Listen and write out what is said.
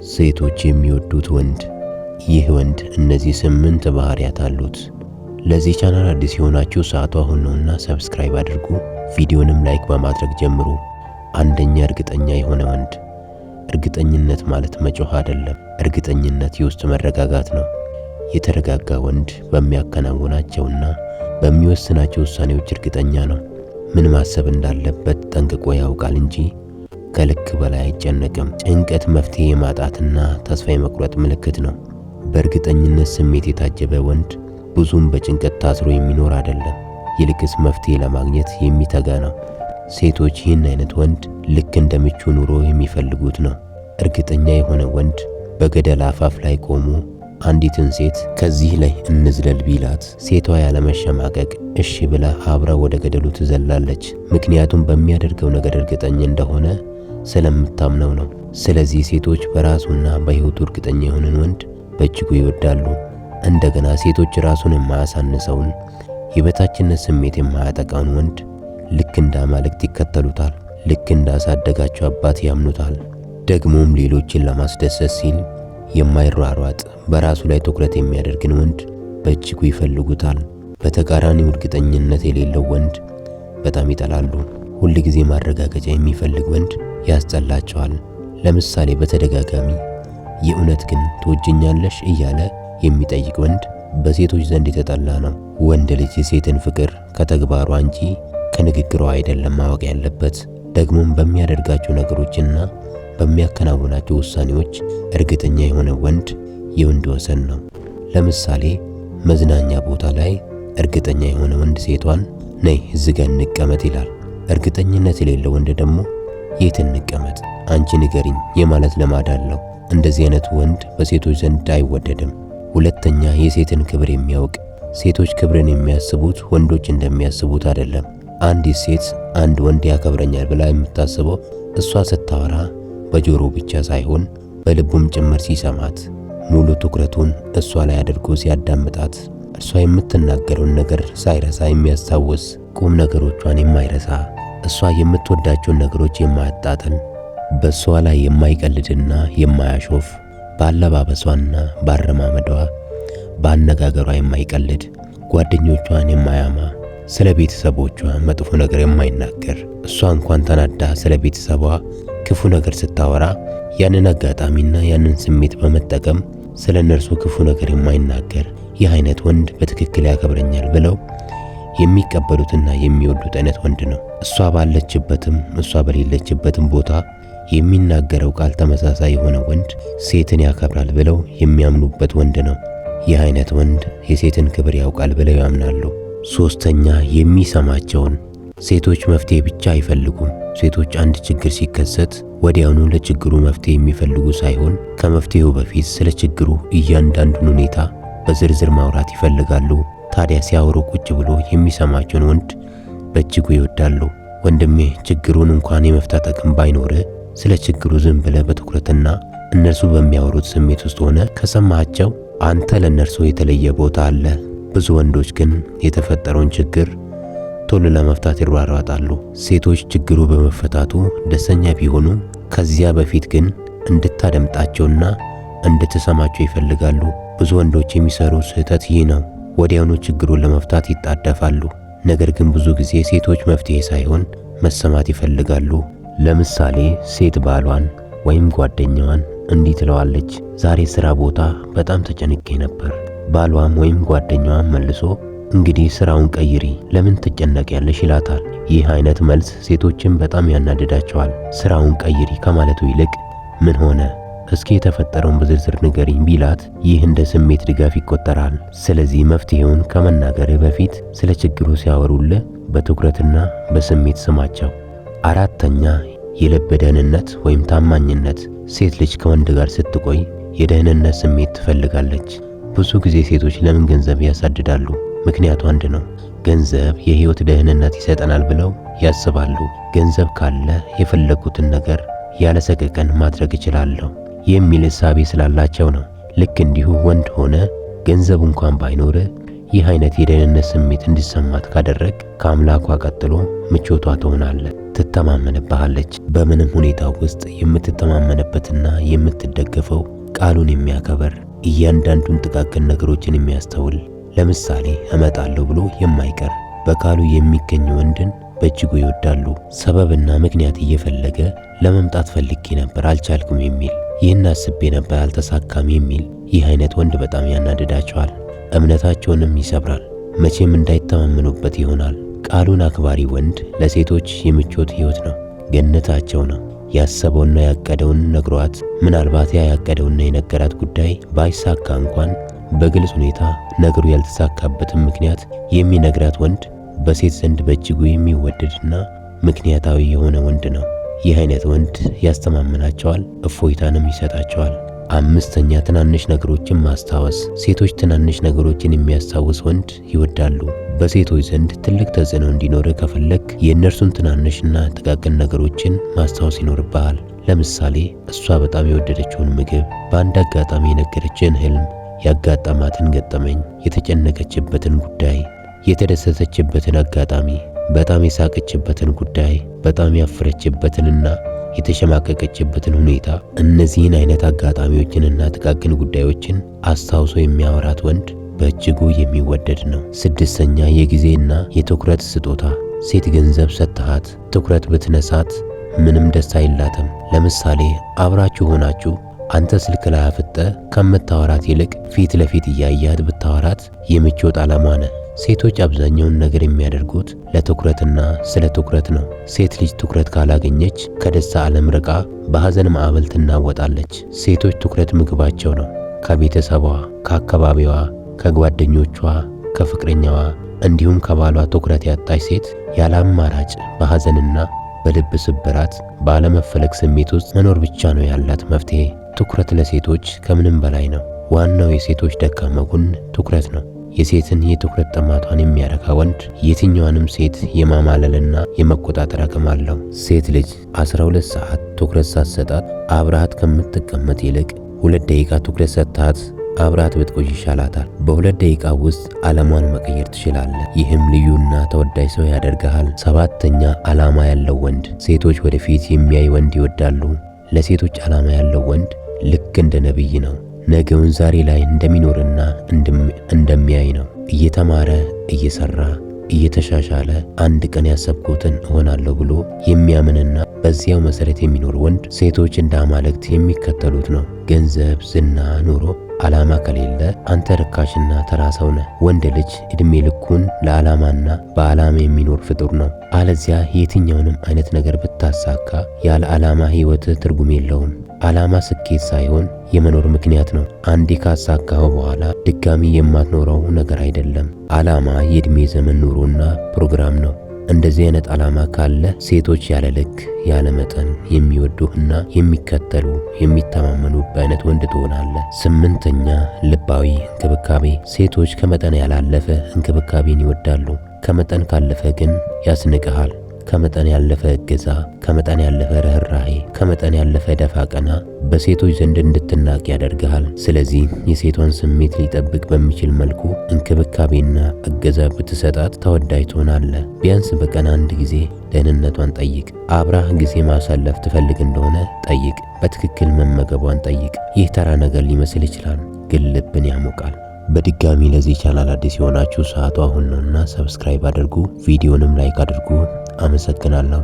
ሴቶች የሚወዱት ወንድ። ይህ ወንድ እነዚህ 8 ባህሪያት አሉት። ለዚህ ቻናል አዲስ የሆናችሁ ሰዓቱ አሁን ነውና ሰብስክራይብ አድርጉ። ቪዲዮንም ላይክ በማድረግ ጀምሩ። አንደኛ፣ እርግጠኛ የሆነ ወንድ። እርግጠኝነት ማለት መጮህ አይደለም። እርግጠኝነት የውስጥ መረጋጋት ነው። የተረጋጋ ወንድ በሚያከናውናቸውና በሚወስናቸው ውሳኔዎች እርግጠኛ ነው። ምን ማሰብ እንዳለበት ጠንቅቆ ያውቃል እንጂ ከልክ በላይ አይጨነቅም። ጭንቀት መፍትሄ የማጣትና ተስፋ የመቁረጥ ምልክት ነው። በእርግጠኝነት ስሜት የታጀበ ወንድ ብዙም በጭንቀት ታስሮ የሚኖር አይደለም። ይልቅስ መፍትሄ ለማግኘት የሚተጋ ነው። ሴቶች ይህን አይነት ወንድ ልክ እንደ ምቹ ኑሮ የሚፈልጉት ነው። እርግጠኛ የሆነ ወንድ በገደል አፋፍ ላይ ቆሞ አንዲትን ሴት ከዚህ ላይ እንዝለል ቢላት ሴቷ ያለመሸማቀቅ እሺ ብላ አብራ ወደ ገደሉ ትዘላለች። ምክንያቱም በሚያደርገው ነገር እርግጠኛ እንደሆነ ስለምታምነው ነው። ስለዚህ ሴቶች በራሱና በሕይወቱ እርግጠኛ የሆነን ወንድ በእጅጉ ይወዳሉ። እንደገና ሴቶች ራሱን የማያሳንሰውን የበታችነት ስሜት የማያጠቃውን ወንድ ልክ እንደ አማልክት ይከተሉታል። ልክ እንዳሳደጋቸው አባት ያምኑታል። ደግሞም ሌሎችን ለማስደሰት ሲል የማይሯሯጥ በራሱ ላይ ትኩረት የሚያደርግን ወንድ በእጅጉ ይፈልጉታል። በተቃራኒው እርግጠኝነት የሌለው ወንድ በጣም ይጠላሉ። ሁል ጊዜ ማረጋገጫ የሚፈልግ ወንድ ያስጠላቸዋል። ለምሳሌ በተደጋጋሚ የእውነት ግን ትወጂኛለሽ እያለ የሚጠይቅ ወንድ በሴቶች ዘንድ የተጠላ ነው። ወንድ ልጅ የሴትን ፍቅር ከተግባሯ እንጂ ከንግግሯ አይደለም ማወቅ ያለበት። ደግሞም በሚያደርጋቸው ነገሮችና በሚያከናውናቸው ውሳኔዎች እርግጠኛ የሆነ ወንድ የወንድ ወሰን ነው። ለምሳሌ መዝናኛ ቦታ ላይ እርግጠኛ የሆነ ወንድ ሴቷን ነይ እዚህ ጋር እንቀመጥ ይላል። እርግጠኝነት የሌለው ወንድ ደግሞ የት እንቀመጥ አንቺ ንገሪኝ የማለት ልማድ አለው። እንደዚህ አይነት ወንድ በሴቶች ዘንድ አይወደድም። ሁለተኛ፣ የሴትን ክብር የሚያውቅ። ሴቶች ክብርን የሚያስቡት ወንዶች እንደሚያስቡት አይደለም። አንዲት ሴት አንድ ወንድ ያከብረኛል ብላ የምታስበው እሷ ስታወራ በጆሮ ብቻ ሳይሆን በልቡም ጭምር ሲሰማት፣ ሙሉ ትኩረቱን እሷ ላይ አድርጎ ሲያዳምጣት፣ እርሷ የምትናገረውን ነገር ሳይረሳ የሚያስታውስ፣ ቁም ነገሮቿን የማይረሳ፣ እሷ የምትወዳቸውን ነገሮች የማያጣጥል፣ በእሷ ላይ የማይቀልድና የማያሾፍ፣ በአለባበሷና በአረማመዷ በአነጋገሯ የማይቀልድ፣ ጓደኞቿን የማያማ፣ ስለ ቤተሰቦቿ መጥፎ ነገር የማይናገር፣ እሷ እንኳን ተናዳ ስለ ቤተሰቧ ክፉ ነገር ስታወራ ያንን አጋጣሚና ያንን ስሜት በመጠቀም ስለ እነርሱ ክፉ ነገር የማይናገር፣ ይህ አይነት ወንድ በትክክል ያከብረኛል ብለው የሚቀበሉትና የሚወዱት አይነት ወንድ ነው። እሷ ባለችበትም እሷ በሌለችበትም ቦታ የሚናገረው ቃል ተመሳሳይ የሆነ ወንድ ሴትን ያከብራል ብለው የሚያምኑበት ወንድ ነው። ይህ አይነት ወንድ የሴትን ክብር ያውቃል ብለው ያምናሉ። ሶስተኛ፣ የሚሰማቸውን። ሴቶች መፍትሄ ብቻ አይፈልጉም። ሴቶች አንድ ችግር ሲከሰት ወዲያውኑ ለችግሩ መፍትሄ የሚፈልጉ ሳይሆን ከመፍትሄው በፊት ስለ ችግሩ እያንዳንዱን ሁኔታ በዝርዝር ማውራት ይፈልጋሉ። ታዲያ ሲያወሩ ቁጭ ብሎ የሚሰማቸውን ወንድ በእጅጉ ይወዳሉ። ወንድሜ ችግሩን እንኳን የመፍታት አቅም ባይኖር ስለ ችግሩ ዝም ብለህ በትኩረትና እነርሱ በሚያወሩት ስሜት ውስጥ ሆነ ከሰማቸው አንተ ለእነርሱ የተለየ ቦታ አለ። ብዙ ወንዶች ግን የተፈጠረውን ችግር ቶሎ ለመፍታት ይሯሯጣሉ። ሴቶች ችግሩ በመፈታቱ ደስተኛ ቢሆኑ ከዚያ በፊት ግን እንድታደምጣቸውና እንድትሰማቸው ይፈልጋሉ። ብዙ ወንዶች የሚሰሩ ስህተት ይህ ነው። ወዲያውኑ ችግሩን ለመፍታት ይጣደፋሉ። ነገር ግን ብዙ ጊዜ ሴቶች መፍትሄ ሳይሆን መሰማት ይፈልጋሉ። ለምሳሌ ሴት ባሏን ወይም ጓደኛዋን እንዲህ ትለዋለች፣ ዛሬ ስራ ቦታ በጣም ተጨንቄ ነበር። ባሏም ወይም ጓደኛዋን መልሶ እንግዲህ ስራውን ቀይሪ ለምን ትጨነቂያለሽ ይላታል። ይህ አይነት መልስ ሴቶችን በጣም ያናድዳቸዋል። ስራውን ቀይሪ ከማለቱ ይልቅ ምን ሆነ እስኪ የተፈጠረውን በዝርዝር ንገሪኝ ቢላት ይህ እንደ ስሜት ድጋፍ ይቆጠራል። ስለዚህ መፍትሄውን ከመናገርህ በፊት ስለ ችግሩ ሲያወሩልህ በትኩረትና በስሜት ስማቸው። አራተኛ፣ የልብ ደህንነት ወይም ታማኝነት። ሴት ልጅ ከወንድ ጋር ስትቆይ የደህንነት ስሜት ትፈልጋለች። ብዙ ጊዜ ሴቶች ለምን ገንዘብ ያሳድዳሉ? ምክንያቱ አንድ ነው። ገንዘብ የህይወት ደህንነት ይሰጠናል ብለው ያስባሉ። ገንዘብ ካለ የፈለጉትን ነገር ያለ ሰቀቀን ማድረግ እችላለሁ የሚል እሳቤ ስላላቸው ነው። ልክ እንዲሁ ወንድ ሆነ ገንዘብ እንኳን ባይኖር ይህ አይነት የደህንነት ስሜት እንዲሰማት ካደረግ ከአምላኳ ቀጥሎ ምቾቷ ትሆናለህ። ትተማመንብሃለች። በምንም ሁኔታ ውስጥ የምትተማመንበትና የምትደገፈው ቃሉን የሚያከብር እያንዳንዱን ጥቃቅን ነገሮችን የሚያስተውል ለምሳሌ እመጣለሁ ብሎ የማይቀር በቃሉ የሚገኝ ወንድን በእጅጉ ይወዳሉ። ሰበብና ምክንያት እየፈለገ ለመምጣት ፈልጌ ነበር አልቻልኩም የሚል፣ ይህን አስቤ ነበር አልተሳካም የሚል ይህ አይነት ወንድ በጣም ያናድዳቸዋል። እምነታቸውንም ይሰብራል። መቼም እንዳይተማመኑበት ይሆናል። ቃሉን አክባሪ ወንድ ለሴቶች የምቾት ሕይወት ነው፣ ገነታቸው ነው። ያሰበውና ያቀደውን ነግሯት ምናልባት ያ ያቀደውና የነገራት ጉዳይ ባይሳካ እንኳን በግልጽ ሁኔታ ነገሩ ያልተሳካበትን ምክንያት የሚነግራት ወንድ በሴት ዘንድ በእጅጉ የሚወደድና ምክንያታዊ የሆነ ወንድ ነው። ይህ አይነት ወንድ ያስተማምናቸዋል፣ እፎይታንም ይሰጣቸዋል። አምስተኛ ትናንሽ ነገሮችን ማስታወስ። ሴቶች ትናንሽ ነገሮችን የሚያስታውስ ወንድ ይወዳሉ። በሴቶች ዘንድ ትልቅ ተጽዕኖ እንዲኖር ከፈለግ የእነርሱን ትናንሽና ጥቃቅን ነገሮችን ማስታወስ ይኖርብሃል። ለምሳሌ እሷ በጣም የወደደችውን ምግብ፣ በአንድ አጋጣሚ የነገረችን ህልም፣ ያጋጠማትን ገጠመኝ፣ የተጨነቀችበትን ጉዳይ፣ የተደሰተችበትን አጋጣሚ፣ በጣም የሳቀችበትን ጉዳይ፣ በጣም ያፈረችበትንና የተሸማቀቀችበትን ሁኔታ። እነዚህን አይነት አጋጣሚዎችንና ጥቃቅን ጉዳዮችን አስታውሶ የሚያወራት ወንድ በእጅጉ የሚወደድ ነው። ስድስተኛ የጊዜና የትኩረት ስጦታ። ሴት ገንዘብ ሰጥሃት ትኩረት ብትነሳት ምንም ደስ አይላትም። ለምሳሌ አብራችሁ ሆናችሁ አንተ ስልክ ላይ አፍጠ ከምታወራት ይልቅ ፊት ለፊት እያያት ብታወራት የምቾት ዓላማ ነህ። ሴቶች አብዛኛውን ነገር የሚያደርጉት ለትኩረትና ስለ ትኩረት ነው። ሴት ልጅ ትኩረት ካላገኘች ከደስታ ዓለም ርቃ በሐዘን ማዕበል ትናወጣለች። ሴቶች ትኩረት ምግባቸው ነው። ከቤተሰቧ፣ ከአካባቢዋ፣ ከጓደኞቿ፣ ከፍቅረኛዋ እንዲሁም ከባሏ ትኩረት ያጣች ሴት ያለ አማራጭ በሐዘንና በልብ ስብራት ባለመፈለግ ስሜት ውስጥ መኖር ብቻ ነው ያላት መፍትሄ። ትኩረት ለሴቶች ከምንም በላይ ነው። ዋናው የሴቶች ደካማ ጎን ትኩረት ነው። የሴትን የትኩረት ጥማቷን የሚያረካ ወንድ የትኛዋንም ሴት የማማለልና የመቆጣጠር አቅም አለው። ሴት ልጅ 12 ሰዓት ትኩረት ሳትሰጣት አብረሃት ከምትቀመጥ ይልቅ 2 ደቂቃ ትኩረት ሰጥታት አብረሃት ብትቆይ ይሻላታል። በ2 ደቂቃ ውስጥ ዓለሟን መቀየር ትችላለህ። ይህም ልዩና ተወዳጅ ሰው ያደርግሃል። 7ኛ ዓላማ ያለው ወንድ። ሴቶች ወደፊት የሚያይ ወንድ ይወዳሉ። ለሴቶች ዓላማ ያለው ወንድ ልክ እንደ ነብይ ነው። ነገውን ዛሬ ላይ እንደሚኖርና እንደሚያይ ነው። እየተማረ እየሰራ እየተሻሻለ አንድ ቀን ያሰብኩትን እሆናለሁ ብሎ የሚያምንና በዚያው መሰረት የሚኖር ወንድ ሴቶች እንደ አማልክት የሚከተሉት ነው። ገንዘብ፣ ዝና፣ ኑሮ ዓላማ ከሌለ አንተ ርካሽና ተራ ሰው ነህ። ወንድ ልጅ ዕድሜ ልኩን ለዓላማና በዓላማ የሚኖር ፍጡር ነው። አለዚያ የትኛውንም አይነት ነገር ብታሳካ ያለ ዓላማ ሕይወት ትርጉም የለውም። ዓላማ ስኬት ሳይሆን የመኖር ምክንያት ነው። አንዴ ካሳካኸው በኋላ ድጋሚ የማትኖረው ነገር አይደለም። ዓላማ የዕድሜ ዘመን ኑሮና ፕሮግራም ነው። እንደዚህ አይነት ዓላማ ካለ ሴቶች ያለ ልክ ያለ መጠን የሚወዱህና የሚከተሉ የሚተማመኑበት አይነት ወንድ ትሆናለህ። 8ኛ ልባዊ እንክብካቤ። ሴቶች ከመጠን ያላለፈ እንክብካቤን ይወዳሉ። ከመጠን ካለፈ ግን ያስንቅሃል። ከመጠን ያለፈ እገዛ፣ ከመጠን ያለፈ ርህራሄ፣ ከመጠን ያለፈ ደፋ ቀና በሴቶች ዘንድ እንድትናቅ ያደርግሃል። ስለዚህ የሴቷን ስሜት ሊጠብቅ በሚችል መልኩ እንክብካቤና እገዛ ብትሰጣት ተወዳጅ ትሆናለህ። ቢያንስ በቀን 1 ጊዜ ደህንነቷን ጠይቅ። አብራህ ጊዜ ማሳለፍ ትፈልግ እንደሆነ ጠይቅ። በትክክል መመገቧን ጠይቅ። ይህ ተራ ነገር ሊመስል ይችላል፣ ግን ልብን ያሞቃል። በድጋሚ ለዚህ ቻናል አዲስ የሆናችሁ ሰዓቱ አሁን ነውና ሰብስክራይብ አድርጉ፣ ቪዲዮንም ላይክ አድርጉ። አመሰግናለሁ።